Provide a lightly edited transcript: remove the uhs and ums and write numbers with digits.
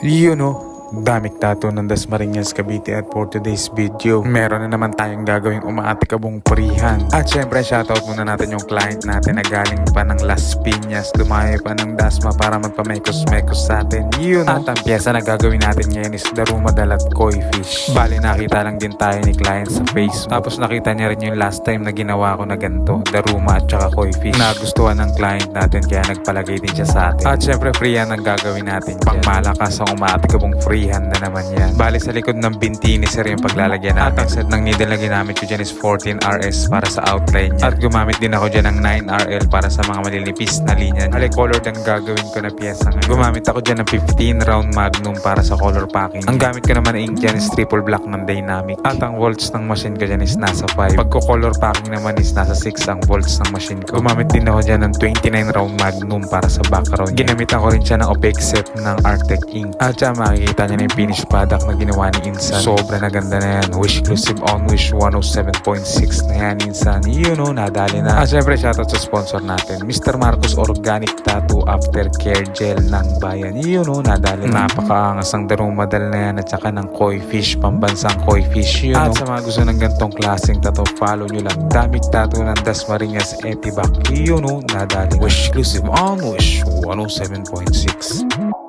Yun o, daming tattoo ng Dasmariñas, Cavite at for today's video, meron na naman tayong gagawing umaatikabong purihan. At syempre, shoutout muna natin yung client natin na galing pa ng Las Piñas, dumayo pa ng Dasma para magpamekos-mekos sa atin. Yun o, at ang pyesa na gagawin natin ngayon is darumadal at koi fish. Bali, nakita lang din tayo ni client sa Facebook. Tapos nakita niya rin yung last time na ginawa ko na ganito, daruma at saka koi fish. Nagustuhan ng client natin kaya nagpalagay din siya sa atin. At syempre, free yan ang gagawin natin. Pangmalakas ang umaatikabong freehand na naman yan. Bali sa likod ng binti ni sir yung paglalagyan natin. At ang set ng needle na ginamit ko dyan is 14RS para sa outline niya. At gumamit din ako dyan ng 9RL para sa mga malilipis na linya niya. Color ang gagawin ko na pyesa ngayon. Gumamit ako dyan ng 15 round magnum para sa color packing. Ang gamit ko naman na ink dyan is triple black ng dynamic. At ang volts ng machine ko dyan is nasa 5. Pagko-color packing naman is nasa 6 ang volts ng machine ko. Gumamit din ako dyan ng 29 round magnum para sa background. Ginamitan ko rin siya ng opaque set ng Arctic ink. At siya makikita niya na yung finished product na ginawa ni Insan. Sobra na ganda na yan. Wish exclusive on Wish 107.6 na yan, Insan. You know, nadali na. At syempre, shoutout sa sponsor natin, Mr. Marcos Organic Tattoo Aftercare Gel ng Bayan. You know, nadali na. Napakaangas ang darumadal na yan at saka ng koi fish, pambansang koi fish. You know. At sa mga gusto ng gantong klaseng tattoo, follow nyo lang Damig Tattoo ng Dasmariñas Etibac. You know, nadali na. Wish exclusive on Wish 107.6.